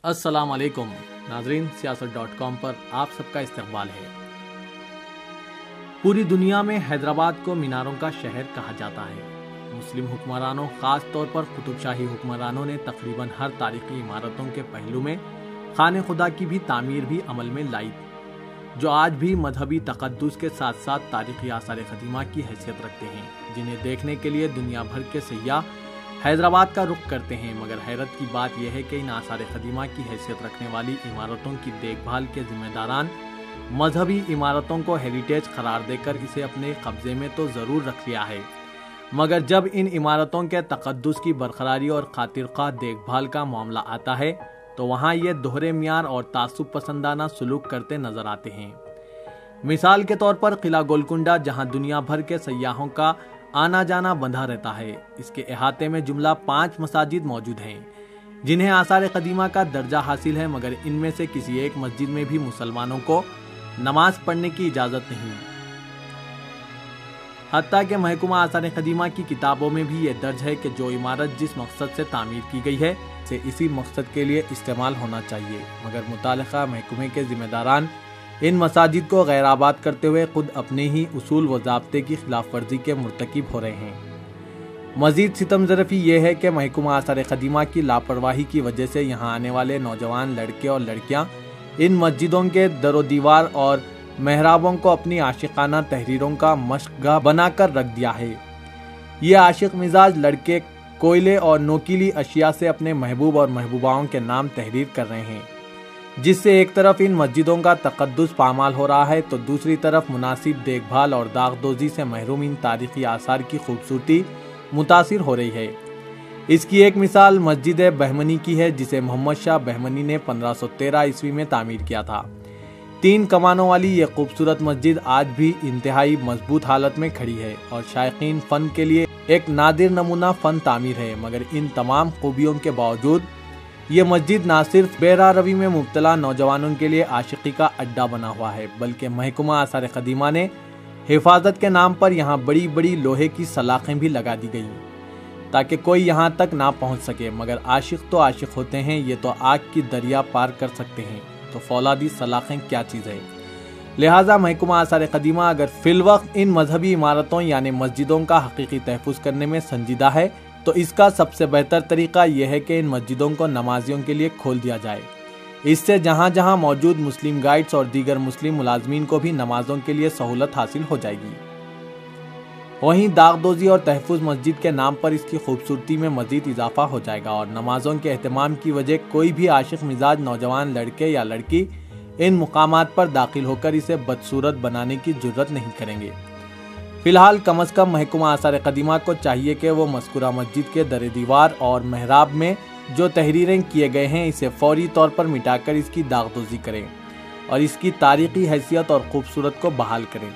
अस्सलाम वालेकुम नाजरीन, सियासत.com पर आप सबका इस्तकबाल है। पूरी दुनिया में हैदराबाद को मीनारों का शहर कहा जाता है। मुस्लिम हुक्मरानों, खास तौर पर कुतुबशाही हुक्मरानों ने तकरीबन हर तारीखी इमारतों के पहलू में खाने खुदा की भी तामीर भी अमल में लाई, जो आज भी मजहबी तकद्दुस के साथ साथ तारीखी आसार क़दीमा की हैसियत रखते हैं, जिन्हें देखने के लिए दुनिया भर के सयाह हैदराबाद का रुख करते हैं। मगर हैरत की बात यह है कि इन आसार क़दीमा की हैसियत रखने वाली इमारतों की देखभाल के जिम्मेदारान मजहबी इमारतों को हेरिटेज करार देकर इसे अपने कब्जे में तो ज़रूर रख लिया है, मगर जब इन इमारतों के तकद्दुस की बरकरारी और खातिरख्वाह देखभाल का मामला आता है तो वहाँ ये दोहरे मियार और तासुब पसंदाना सलूक करते नजर आते हैं। मिसाल के तौर पर किला गोलकुंडा, जहाँ दुनिया भर के सयाहों का आना जाना बंधा रहता है, इसके अहाते में जुमला 5 मसाजिद मौजूद हैं जिन्हें आसार क़दीमा का दर्जा हासिल है, मगर इनमें से किसी एक मस्जिद में भी मुसलमानों को नमाज पढ़ने की इजाज़त नहीं। हत्ता कि महकुमा आसार क़दीमा की किताबों में भी ये दर्ज है कि जो इमारत जिस मकसद से तामीर की गई है से इसी मकसद के लिए इस्तेमाल होना चाहिए, मगर मुतालिका महकुमे के जिम्मेदारान इन मसाजिद को गैर आबाद करते हुए खुद अपने ही उसूल व ज़ाब्ते की खिलाफ वर्जी के मुर्तकिब हो रहे हैं। मजीद सितमज़रफ़ी ये है कि महकुमा आसार क़दीमा की लापरवाही की वजह से यहाँ आने वाले नौजवान लड़के और लड़कियाँ इन मस्जिदों के दरो दीवार और महराबों को अपनी आशिकाना तहरीरों का मशक़गाह बनाकर रख दिया है। ये आशिक मिजाज लड़के कोयले और नोकीली अशिया से अपने महबूब और महबूबाओं के नाम तहरीर कर रहे हैं, जिससे एक तरफ इन मस्जिदों का तकद्दुस पामाल हो रहा है तो दूसरी तरफ मुनासिब देखभाल और दागदोजी से महरूम इन तारीखी आसार की खूबसूरती मुतासिर हो रही है। इसकी एक मिसाल मस्जिद बहमनी की है, जिसे मोहम्मद शाह बहमनी ने 1513 ईस्वी में तामीर किया था। 3 कमानों वाली ये खूबसूरत मस्जिद आज भी इंतहाई मजबूत हालत में खड़ी है और शायकीन फ़न के लिए एक नादिर नमूना फ़न तामीर है। मगर इन तमाम खूबियों के बावजूद ये मस्जिद ना सिर्फ बेरा रवी में मुब्तला नौजवानों के लिए आशिकी का अड्डा बना हुआ है, बल्कि महकुमा आसार क़दीमा ने हिफाजत के नाम पर यहाँ बड़ी बड़ी लोहे की सलाखें भी लगा दी गई ताकि कोई यहाँ तक ना पहुँच सके। मगर आशिक तो आशिक होते हैं, ये तो आग की दरिया पार कर सकते हैं, तो फौलादी सलाखें क्या चीज़ है। लिहाजा महकुमा आसार क़दीमा अगर फिलवक्त इन मजहबी इमारतों यानी मस्जिदों का हकीकी तहफ़्फ़ुज़ करने में संजीदा है तो इसका सबसे बेहतर तरीका यह है कि इन मस्जिदों को नमाजियों के लिए खोल दिया जाए। इससे जहाँ जहाँ मौजूद मुस्लिम गाइड्स और दीगर मुस्लिम मुलाजमीन को भी नमाजों के लिए सहूलत हासिल हो जाएगी। वहीं दागदोजी और तहफ़्फ़ुज़ मस्जिद के नाम पर इसकी खूबसूरती में मज़ीद इजाफा हो जाएगा और नमाजों के एहतमाम की वजह कोई भी आशिक मिजाज नौजवान लड़के या लड़की इन मुकामात पर दाखिल होकर इसे बदसूरत बनाने की जुर्रत नहीं करेंगे। फिलहाल कम अज़ कम महकुमा आसार क़दीमा को चाहिए कि वो मज़कूरा मस्जिद के दर दीवार और महराब में जो तहरीरें किए गए हैं इसे फौरी तौर पर मिटाकर इसकी दागदोजी करें और इसकी तारीख़ी हैसियत और ख़ूबसूरत को बहाल करें।